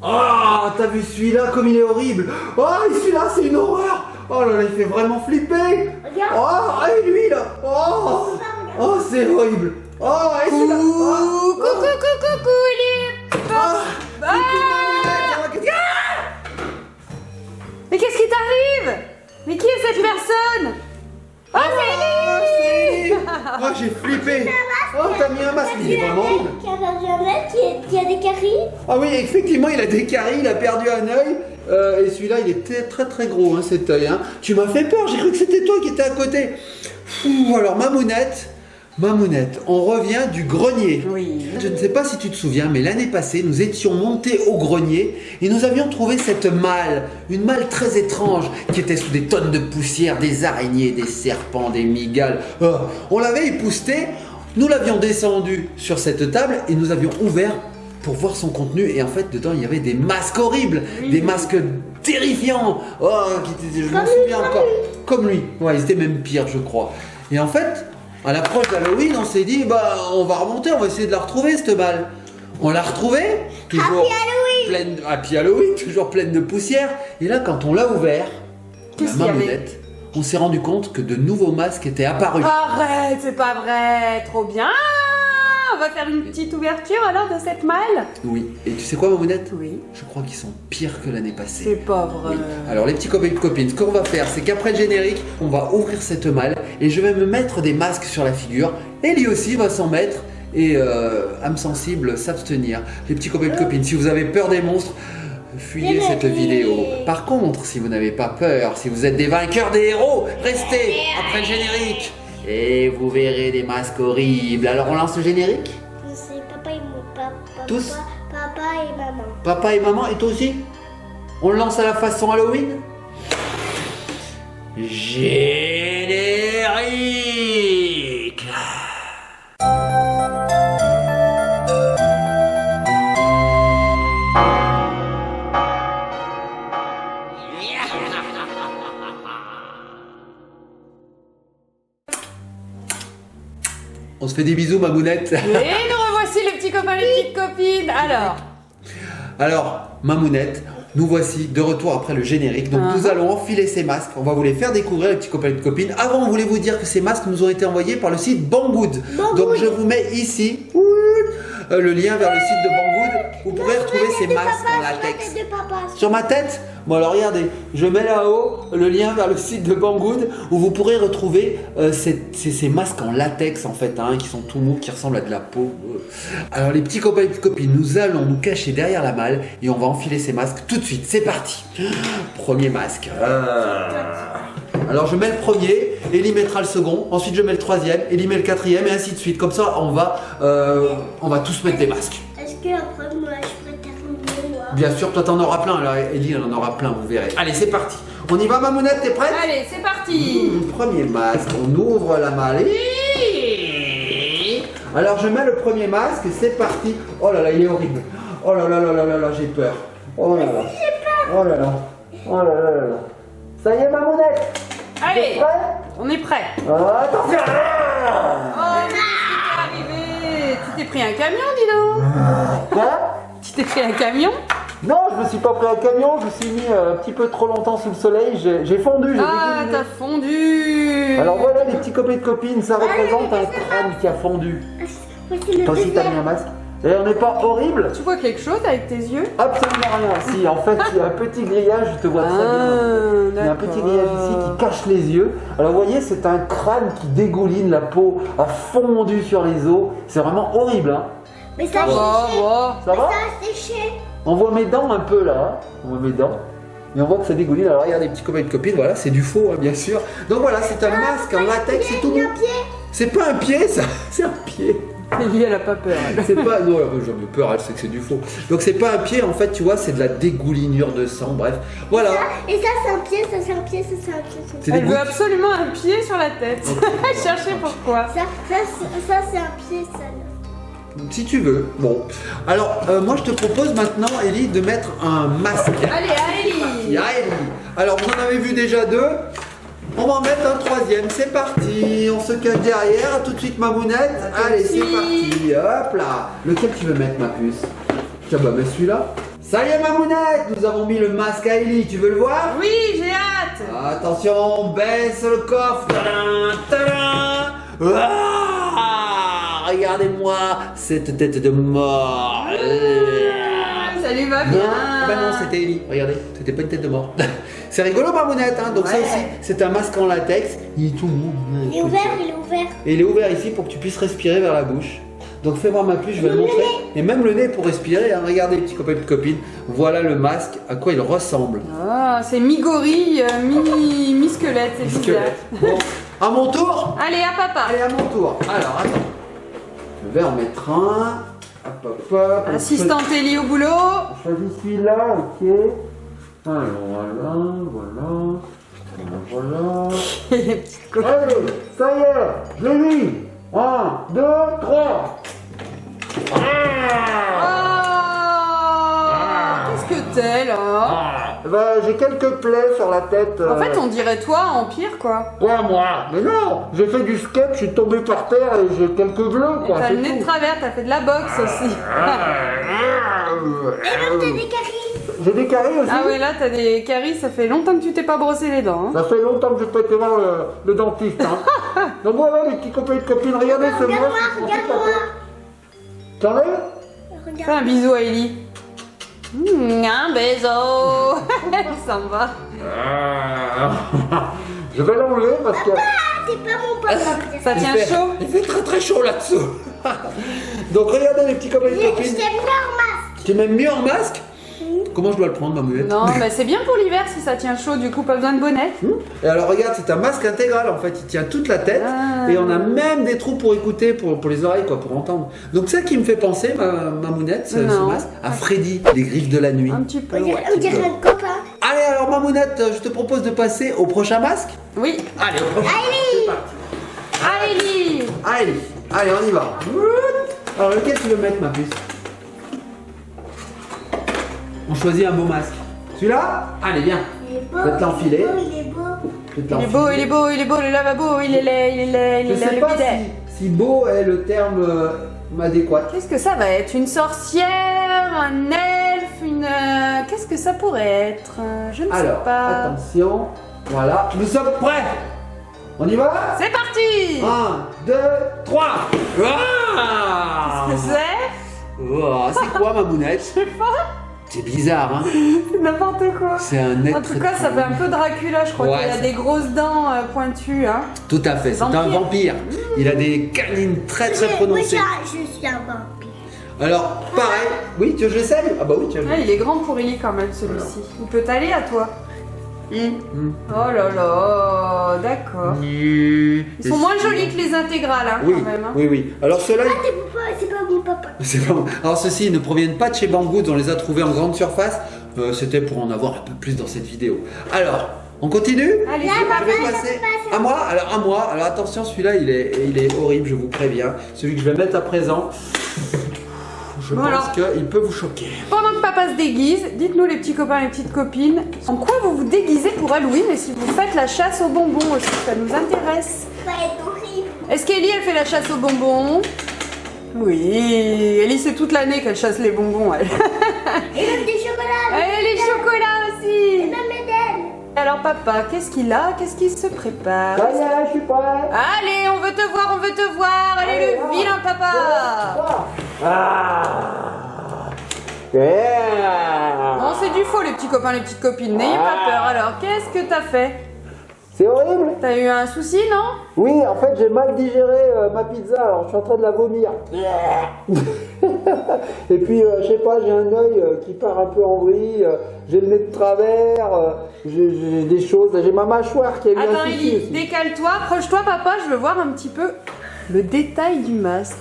Oh, t'as vu celui-là comme il est horrible. Oh, et celui-là, c'est une horreur. Oh là là, il fait vraiment flipper. Regarde. Oh, et lui là. Oh, oh c'est horrible. Oh, et celui-là. Oh, Coucou, il est... Mais qu'est-ce qui t'arrive? Mais qui est cette personne? Oh, c'est Ellie! Oh, j'ai flippé. Oh, t'as mis un masque. Il est vraiment horrible. Qui a des caries. Ah oui, effectivement, il a des caries, il a perdu un œil. Et celui-là, il était très très gros, hein, cet œil. Hein. Tu m'as fait peur, j'ai cru que c'était toi qui étais à côté. Ouh, alors, Mamounette, on revient du grenier. Oui. Je ne sais pas si tu te souviens, mais l'année passée, nous étions montés au grenier et nous avions trouvé cette malle, une malle très étrange qui était sous des tonnes de poussière, des araignées, des serpents, des migales. Oh, on l'avait époustée, nous l'avions descendu sur cette table et nous avions ouvert pour voir son contenu et en fait dedans il y avait des masques horribles, des masques terrifiants. Oh, je m'en souviens encore. Comme lui. Ouais, ils étaient même pires, je crois. Et en fait, à l'approche d'Halloween, on s'est dit, bah, on va remonter, on va essayer de la retrouver, cette balle. On l'a retrouvée, toujours pleine, Happy Halloween, toujours pleine de poussière. Et là, quand on l'a ouvert, Qu'est-ce qu'il y avait? Mamounette, on s'est rendu compte que de nouveaux masques étaient apparus. Arrête, c'est pas vrai, trop bien. On va faire une petite ouverture alors de cette malle. Oui. Et tu sais quoi, Mamounette? Oui. Je crois qu'ils sont pires que l'année passée. C'est pas vrai. Oui. Alors les petits copains et copines, ce qu'on va faire, c'est qu'après le générique, on va ouvrir cette malle et je vais me mettre des masques sur la figure. Et lui aussi va s'en mettre et âme sensible s'abstenir. Les petits copains et copines, si vous avez peur des monstres, fuyez cette vidéo. Par contre, si vous n'avez pas peur, si vous êtes des vainqueurs, des héros, restez après le générique. Et vous verrez des masques horribles. Alors on lance le générique? Je sais, papa et papa. Tous? Papa et maman. Papa et maman, et toi aussi? On le lance à la façon Halloween? Générique! On se fait des bisous, Mamounette. Et nous revoici les petits copains, les petites copines. Alors, Mamounette, nous voici de retour après le générique. Donc nous allons enfiler ces masques. On va vous les faire découvrir, les petits copains et les copines. Avant, on voulait vous dire que ces masques nous ont été envoyés par le site Banggood. Donc je vous mets ici le lien vers le site de Banggood. Vous pourrez retrouver ces masques en latex. Sur ma tête? Bon alors regardez, je mets là-haut le lien vers le site de Banggood où vous pourrez retrouver ces masques en latex en fait, hein, qui sont tout mous, qui ressemblent à de la peau. Alors les petits copains et les copines, nous allons nous cacher derrière la malle et on va enfiler ces masques tout de suite. C'est parti. Premier masque. Alors je mets le premier, Ellie mettra le second, ensuite je mets le troisième, Ellie met le quatrième et ainsi de suite. Comme ça on va tous mettre des masques. Est-ce que après moi je pourrais terminer moi? Bien sûr, toi t'en auras plein, alors Ellie elle en aura plein, vous verrez. Allez, c'est parti. On y va, Mamounette, t'es prête? Allez, c'est parti. Premier masque, on ouvre la malle. Alors je mets le premier masque, c'est parti. Oh là là, il est horrible. Oh là là là là là là, j'ai peur. Oh là là. Oh là là. Oh là là là là. Ça y est, Mamounette? Allez, T'es prête? on est prêt. Attention. Oh, mais qu'est-ce qui t'est arrivé? Tu t'es pris un camion, dis donc. Quoi? Tu t'es pris un camion? Non, je me suis pas pris un camion, je me suis mis un petit peu trop longtemps sous le soleil, j'ai fondu, j'ai Ah, dégouliné. t'as fondu. Alors voilà les petits copains et copines, ça représente un crâne qui a fondu. Toi aussi t'as mis un masque? Et on n'est pas horrible? Tu vois quelque chose avec tes yeux? Absolument rien. Si, en fait, il y a un petit grillage, je te vois très bien. Il y a un petit grillage ici qui cache les yeux. Alors, vous voyez, c'est un crâne qui dégouline, la peau a fondu sur les os. C'est vraiment horrible, hein. Mais ça a Ça va, séché. va. Ça va? Ça a séché. On voit mes dents un peu là. Hein. On voit mes dents. Mais on voit que ça dégouline. Alors, regardez, petits copains et copines, voilà, c'est du faux, hein, bien sûr. Donc voilà, c'est un masque en latex, c'est tout Il y a mou. un pied. C'est pas un pied, ça, c'est un pied. Ellie, elle a pas peur. C'est pas. Non, j'en ai peur, elle sait que c'est du faux. Donc c'est pas un pied, en fait, tu vois, c'est de la dégoulinure de sang, bref. Voilà. Et ça c'est un pied, ça c'est un pied, ça c'est un pied. C'est des Elle veut gouttes. absolument un pied sur la tête. Elle cherchait pourquoi. Ça c'est un pied sale. Si tu veux. Bon. Alors, moi je te propose maintenant, Ellie, de mettre un masque. Allez, à Ellie. Ah, Ellie. Alors, vous en avez vu déjà deux. On va en mettre un troisième. C'est parti. On se cache derrière. À tout de suite, Mamounette. Allez, c'est parti. Hop là. Lequel tu veux mettre, ma puce? Tiens, bah, mets celui-là. Ça y est, Mamounette, nous avons mis le masque à Ellie, tu veux le voir? Oui, j'ai hâte. Attention, baisse le coffre. Tadam, tadam. Ah, regardez-moi cette tête de mort. Ça lui va Non, bien. bah non, c'était Ellie. Regardez, c'était pas une tête de mort. C'est rigolo, Mamounette, hein. Donc ça Ouais. aussi, c'est un masque en latex. Il est tout mou. Il est ouvert, il est ouvert. Et il est ouvert ici pour que tu puisses respirer vers la bouche. Donc fais voir ma puce, je vais le montrer. Et même le nez pour respirer. Hein. Regardez, les petits copains et petites copines. Voilà le masque, à quoi il ressemble. Ah, c'est mi-gorille, mi-squelette, c'est bizarre. Squelette. Bon, à mon tour. Allez, à papa. Allez, à mon tour. Alors, attends. Je vais en mettre un. Hop, hop, hop. Assistante Ellie au boulot. Je choisis celui-là, ok. Alors, voilà. Allez, ça y est, je l'ai mis. 1, 2, 3. Oh, qu'est-ce que t'es là? J'ai quelques plaies sur la tête. En fait, on dirait toi en pire, quoi. Quoi, moi? Mais non, j'ai fait du skate, je suis tombé par terre et j'ai quelques bleus, Et quoi. t'as c'est le nez de tout. travers, t'as fait de la boxe aussi. Et même t'as des caries. J'ai des caries aussi. Ah ouais, là, t'as des caries, ça fait longtemps que tu t'es pas brossé les dents. Hein. Ça fait longtemps que je peux été voir le dentiste. Hein. Donc voilà, les petits copains et copines, regardez ce Regarde-moi, masque. regarde-moi. T'en es? Fais Regarde. un bisou à Ellie. Un bisou. Elle s'en va. Je vais l'enlever parce que Ah, c'est pas mon papa. Ça tient chaud. il fait très très chaud là-dessous. Donc regardez les petits copains et Je copines. t'aime bien en masque. Tu m'aimes mieux en masque? Comment je dois le prendre, Mamounette? Non, mais c'est bien pour l'hiver si ça tient chaud, du coup, pas besoin de bonnet. Et alors regarde, c'est un masque intégral en fait, il tient toute la tête Ah. et on a même des trous pour écouter, pour les oreilles, quoi, pour entendre. Donc ça qui me fait penser, Mamounette, ce Non. masque, à Freddy, les griffes de la nuit. Un petit peu, On dirait, ouais. on dirait un copain. Allez alors Mamounette, je te propose de passer au prochain masque. Oui. Allez, au prochain. C'est parti. Ah, Ellie. Allez, on y va. Alors lequel tu veux mettre, ma puce? On choisit un beau masque. Celui-là? Allez, viens. Il est beau. Je vais te l'enfiler. Il est beau. Je vais te Il est l'enfiler. beau, il est beau, il est beau, le lavabo, il est laid, il est laid, il Je est laid, sais le pas bidet. si beau est le terme adéquat. Qu'est-ce que ça va être? Une sorcière, un elfe, une... Qu'est-ce que ça pourrait être? Je ne sais Alors, pas. attention, voilà, nous sommes prêts. On y va? C'est parti! 1, 2, 3. Qu'est-ce que c'est? C'est quoi, Mamounette? Je sais pas, C'est bizarre, hein? c'est n'importe quoi. C'est un être. En tout cas, ça fait un peu Dracula, je crois Ouais, qu'il a ça- des grosses dents pointues. Hein. Tout à fait, c'est un vampire. Il a des canines très très prononcées. Je suis un vampire. Alors, pareil. Oui, tu veux que j'essaye? Ah bah oui, tu veux. Ah, il est grand pour Ellie quand même celui-ci. Il peut t'aller à toi. Hmm. Oh là là, d'accord. Ils sont moins jolis que les intégrales hein, Oui, quand même. Hein. oui. Alors ceux-là, Ah, c'est pas mon papa. c'est pas bon. Alors ceux-ci ils ne proviennent pas de chez Banggood, on les a trouvés en grande surface. C'était pour en avoir un peu plus dans cette vidéo. Alors, on continue? Allez, Là, c'est papa, parti. Je vais passer à moi. Alors à moi. Alors attention, celui-là il est horrible, je vous préviens. Celui que je vais mettre à présent. Je Bon, pense alors. qu'il peut vous choquer. Pendant que papa se déguise, dites-nous les petits copains et les petites copines, en quoi vous vous déguisez pour Halloween et si vous faites la chasse aux bonbons aussi, ça nous intéresse. Ça va être horrible. Est-ce qu'Ellie elle fait la chasse aux bonbons? Oui, Ellie c'est toute l'année qu'elle chasse les bonbons elle. Et même des chocolats. Et les chocolats Et aussi. même les dents. Alors papa, qu'est-ce qu'il a? Qu'est-ce qu'il se prépare? Ça y est, je suis prêt. Allez, on veut te voir, on veut te voir. Allez, Allez, le un, vilain papa. Yeah. Bon, c'est du faux les petits copains, les petites copines. N'ayez pas peur. Alors, qu'est-ce que t'as fait? C'est horrible. T'as eu un souci, non? Oui, en fait, j'ai mal digéré ma pizza, alors je suis en train de la vomir. Et puis, je sais pas, j'ai un œil qui part un peu en vrille, j'ai le nez de travers, j'ai des choses, j'ai ma mâchoire qui a eu Attends, un souci Ellie, aussi. décale-toi, approche-toi, papa. Je veux voir un petit peu le détail du masque.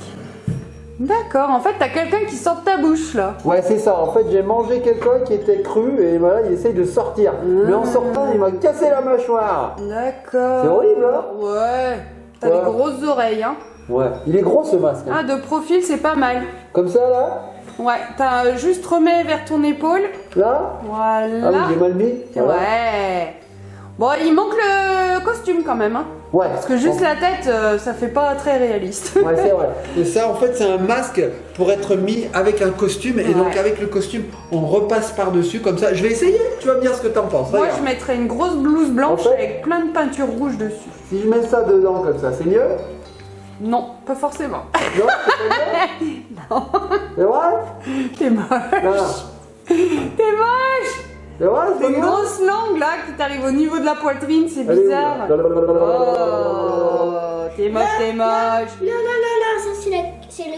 D'accord, en fait, t'as quelqu'un qui sort de ta bouche, là. Ouais, c'est ça, en fait, j'ai mangé quelqu'un qui était cru et voilà, il essaye de sortir. Mais en sortant, il m'a cassé la mâchoire. D'accord. C'est horrible, hein? Ouais. T'as Ouais. des grosses oreilles, hein. Ouais, il est gros ce masque. Hein. Ah, de profil, c'est pas mal. Comme ça, là? Ouais, t'as juste remets vers ton épaule. Là? Voilà. Ah oui, j'ai mal mis. Voilà. Ouais. Bon, il manque le costume quand même, hein. Ouais. Parce que juste la tête, ça fait pas très réaliste. Ouais, c'est vrai. Et ça, en fait, c'est un masque pour être mis avec un costume. Et donc, avec le costume, on repasse par-dessus comme ça. Je vais essayer. Tu vas me dire ce que t'en penses. Moi, Regarde. je mettrais une grosse blouse blanche En fait- avec plein de peinture rouge dessus. Si je mets ça dedans comme ça, c'est mieux? Non, pas forcément. Non, c'est pas mieux? Non, C'est vrai? t'es moche. Non. T'es moche. C'est vrai, c'est T'as une mieux? grosse langue là qui t'arrive au niveau de la poitrine, c'est Allez, bizarre. où? Oh, t'es moche, t'es moche. Non, ça c'est le.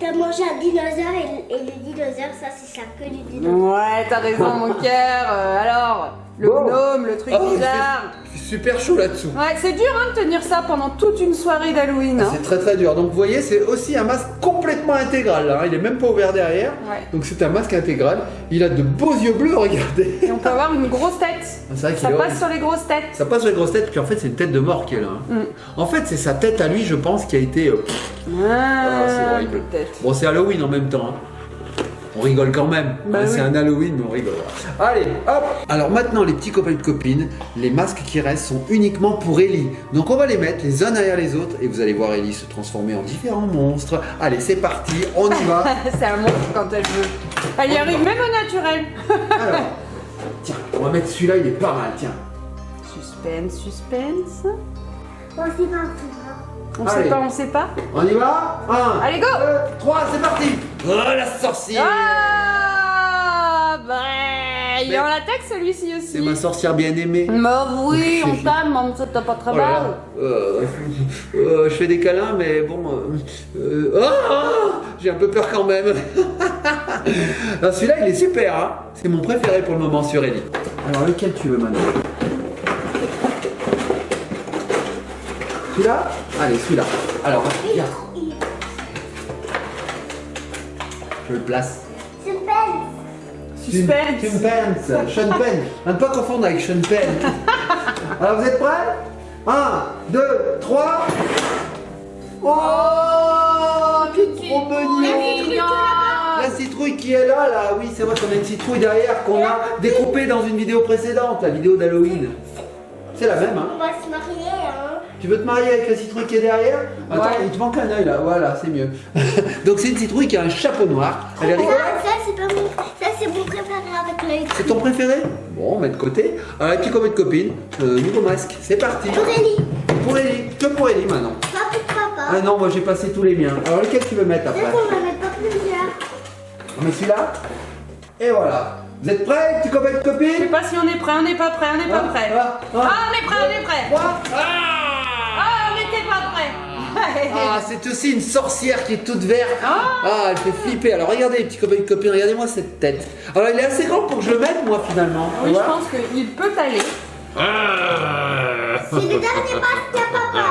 T'as mangé un dinosaure et le dinosaure, ça c'est sa queue du dinosaure. Ouais, t'as raison, mon cœur. Alors, le Bon. gnome, le truc Oh, bizarre. il fait super chaud là-dessous. Ouais, c'est dur hein, de tenir ça pendant toute une soirée d'Halloween. Hein. C'est très très dur. Donc vous voyez, c'est aussi un masque complètement intégral. Là, hein. Il est même pas ouvert derrière. Ouais. Donc c'est un masque intégral. Il a de beaux yeux bleus, regardez. Et on peut avoir une grosse tête. C'est vrai qu'il Ça est passe horrible. sur les grosses têtes. Ça passe sur les grosses têtes, puis en fait c'est une tête de mort qui est là. hein. Mm. En fait c'est sa tête à lui, je pense, qui a été... Ah, c'est horrible. peut-être. Bon, c'est Halloween en même temps. hein. On rigole quand même. Bah Hein, C'est oui. un Halloween, mais on rigole. Allez, hop. Alors maintenant, les petits copains et copines, les masques qui restent sont uniquement pour Ellie. Donc on va les mettre les uns derrière les autres et vous allez voir Ellie se transformer en différents monstres. Allez, c'est parti, on y va. C'est un monstre quand elle veut. Elle y arrive même au naturel. Alors, tiens, on va mettre celui-là, il est pas mal, tiens. Suspense, suspense. On sait pas, On Allez. sait pas, on sait pas. On y va 1, Allez, go 3, c'est parti. Oh, la sorcière. Ah bah, il est Mais- en latex celui-ci aussi. C'est ma sorcière bien-aimée. Bah oui, on t'aime, même ça t'as pas très Oh là là. mal. Je fais des câlins, mais bon. J'ai un peu peur quand même. Alors, celui-là, il est super. Hein. C'est mon préféré pour le moment sur Ellie. Alors, lequel tu veux maintenant? Celui-là? Allez, celui-là. Alors, viens. Je le place. Suspense. Suspense. Sean Penn. À ne pas confondre avec Sean Penn. Alors, vous êtes prêts? 1, 2, 3. Oh, c'est trop mignon. La citrouille qui est là, là, oui, c'est vrai qu'on a une citrouille derrière qu'on a découpée dans une vidéo précédente, la vidéo d'Halloween. C'est la même, hein. On va se marier, hein. Tu veux te marier avec la citrouille qui est derrière? Attends, Ouais. il te manque un œil là, voilà, c'est mieux. Donc c'est une citrouille qui a un chapeau noir. Elle est rigolote. Ça c'est pas mon. Ça c'est mon préféré avec l'œil. C'est ton préféré? Bon, on met de côté. Alors, petit copain de copine, nouveau masque, c'est parti. Pour Ellie. Pour Ellie, que pour Ellie maintenant. Pas pour papa. Ah non, moi j'ai passé tous les miens. Alors lequel tu veux mettre après? Peut-être qu'on va mettre pas plusieurs. On met celui-là. Et voilà. Vous êtes prêts, petit copain de Je sais copine? pas si on est prêt, on n'est pas prêt, on n'est pas prêt. Ah, Ah, on est prêt, on est prêt. 3. Ah, on n'était pas prêt. Ah, c'est aussi une sorcière qui est toute verte. Ah, elle fait flipper. Alors regardez, les petits copains de copine, regardez-moi cette tête. Alors il est assez grand pour que je le mette, moi finalement. Oui, Voilà. je pense qu'il peut aller. C'est le dernier masque à papa.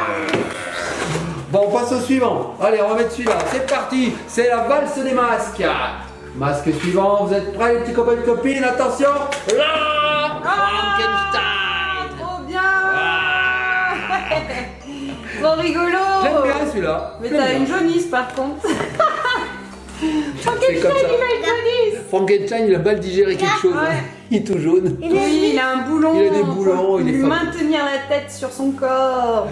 Bon, on passe au suivant. Allez, on va mettre celui-là. C'est parti. C'est la valse des masques. Masque suivant. Vous êtes prêts, les petits copains de copine? Attention. Là, Frankenstein. Trop bien. Trop rigolo. J'aime bien celui-là. Mais J'aime t'as bien. une jaunisse par contre. C'est Frankenstein, comme ça. il a une jaunisse. Frankenstein, il a mal digéré quelque chose. Ouais. Il est tout jaune. Oui, il a un boulon. Il a des boulons, pour il est lui fort. maintenir la tête sur son corps.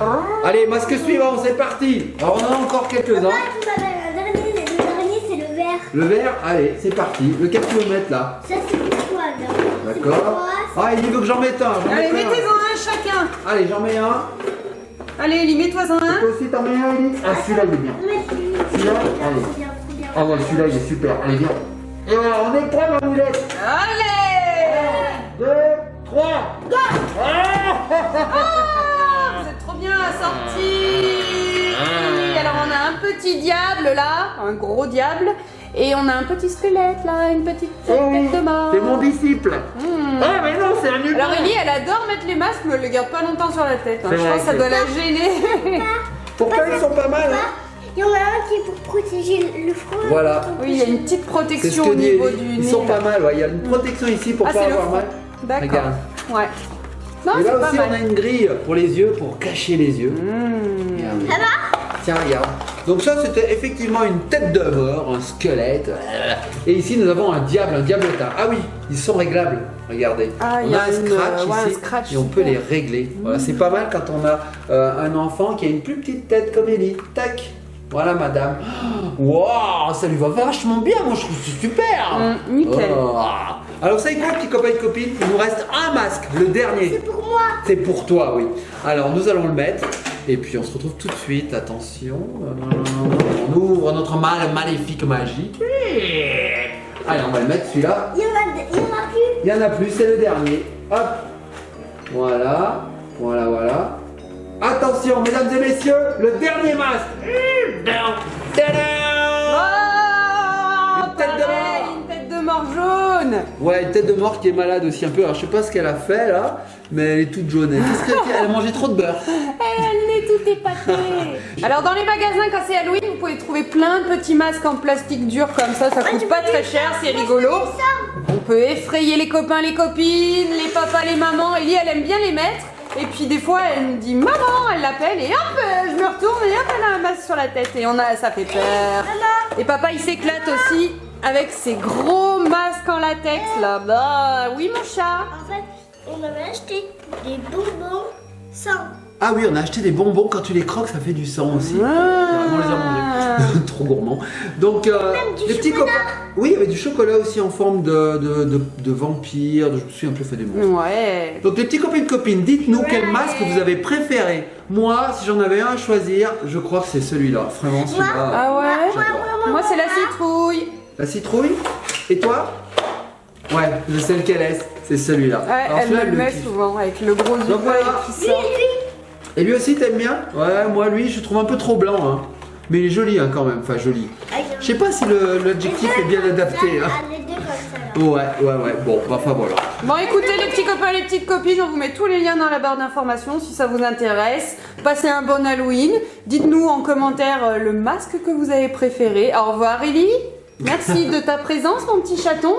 Allez, masque suivant, c'est parti. Alors on en a encore quelques-uns. Papa, tu m'avais un dernier. Le dernier c'est le vert. Le vert, allez, c'est parti. Lequel tu veux mettre là? Ça c'est pour toi là. D'accord. Ah, il veut que j'en mette un. J'en Allez, mets un. mettez-en un chacun. Allez, j'en mets un. Allez, Ellie, mets-toi-en un. Toi aussi, t'en mets un, Ellie? Ah, celui-là, il est bien. Celui-là, allez. Oh, ouais, celui-là, il est super. Allez, viens. Et voilà, on est prêts, ma moulette. Allez. 2, 3. Ah, vous êtes trop bien assortis. Alors on a un petit diable là, un gros diable, et on a un petit squelette là, une petite tête de mort. C'est mon disciple. Hmm. Ah, mais non, c'est un humain. Alors Ellie, elle adore mettre les masques, mais elle les garde pas longtemps sur la tête. hein. C'est Je vrai pense que ça que- doit la gêner. Pourtant, ils sont pas mal. Hein. Il y en a un qui est pour protéger le front. Voilà. Oui, il y a une petite C'est ce protection que au dit niveau Ellie. du Ils nez. sont là. pas mal. Ouais. Il y a une protection ici pour Ah, pas c'est le avoir front. mal. D'accord. Regarde. Ouais. Non, Et c'est là pas aussi, mal. on a une grille pour les yeux, pour cacher les yeux. Hmm. Regarde. Tiens, regarde. Donc ça c'était effectivement une tête de mort, un squelette. Et ici nous avons un diablotin. Ah oui, ils sont réglables. Regardez. Ah, on il y a a un scratch ouais, ici un scratch, et on peut super. les régler. Voilà, c'est pas mal quand on a un enfant qui a une plus petite tête comme Ellie. Tac. Voilà madame. Waouh, ça lui va vachement bien, moi je trouve c'est super. Nickel. Oh. Alors vous savez quoi, petits copains et copines, il nous reste un masque, le dernier. C'est pour moi. C'est pour toi, oui. Alors nous allons le mettre et puis on se retrouve tout de suite. Attention, on ouvre notre maléfique magique. Allez, on va le mettre celui-là. Il y en a plus. Il y en a plus, c'est le dernier. Hop. Voilà, voilà, voilà. Attention, mesdames et messieurs, le dernier masque. Oh, Une tête de pareil, mort. une tête de mort jaune. Ouais, une tête de mort qui est malade aussi un peu. Alors je sais pas ce qu'elle a fait là, mais elle est toute jaune. Elle a mangé trop de beurre. Elle a le nez tout épaté. Alors dans les magasins quand c'est Halloween, vous pouvez trouver plein de petits masques en plastique dur comme ça coûte pas très cher, c'est rigolo. On peut effrayer les copains, les copines, les papas, les mamans. Ellie elle aime bien les mettre. Et puis des fois elle me dit maman, elle l'appelle et hop, je me retourne et hop, elle a un masque sur la tête et ça fait peur. Et papa il s'éclate aussi avec ses gros masques en latex là. Bah oui mon chat. En fait, on avait acheté des bonbons sans. Ah oui, on a acheté des bonbons, quand tu les croques, ça fait du sang aussi. On les a mangés. Trop gourmand. Donc, du les petits chocolat. copains. Oui, il y avait du chocolat aussi en forme de vampire. Je me suis un peu fait des monstres. Ouais. Donc, les petits copains et copines, dites-nous quel Ouais. masque vous avez préféré. Moi, si j'en avais un à choisir, je crois que c'est celui-là. Vraiment, celui-là. Ah ouais. j'adore. Moi c'est la citrouille. La citrouille. Et toi? Ouais, je sais lequel est. C'est celui-là. Ouais, Alors, elle me celui-là, le le met kiffe. souvent avec le gros Donc, œil voilà. qui sort. Et lui aussi, t'aimes bien? Ouais, moi, lui, je trouve un peu trop blanc. Hein. Mais il est joli hein, quand même. Enfin, joli. Je sais pas si l'adjectif est bien adapté. Hein. Les deux comme ça là. Ouais. Bon, enfin voilà. Bon écoutez les petits copains, les petites copines, on vous met tous les liens dans la barre d'informations si ça vous intéresse. Passez un bon Halloween. Dites-nous en commentaire le masque que vous avez préféré. Au revoir Ellie. Merci de ta présence mon petit chaton.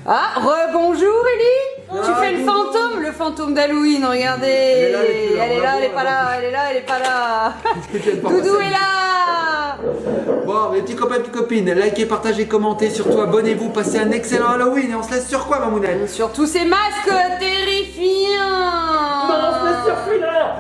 Ah, rebonjour Ellie. Tu fais le fantôme d'Halloween, regardez. Elle est là, elle est pas là, elle est là, elle est pas là. Doudou est là. Bon, mes petits copains et petites copines, likez, partagez, commentez, surtout abonnez-vous, passez un excellent Halloween et on se laisse sur quoi, Mamounette? Sur tous ces masques terrifiants. On se laisse sur celui-là.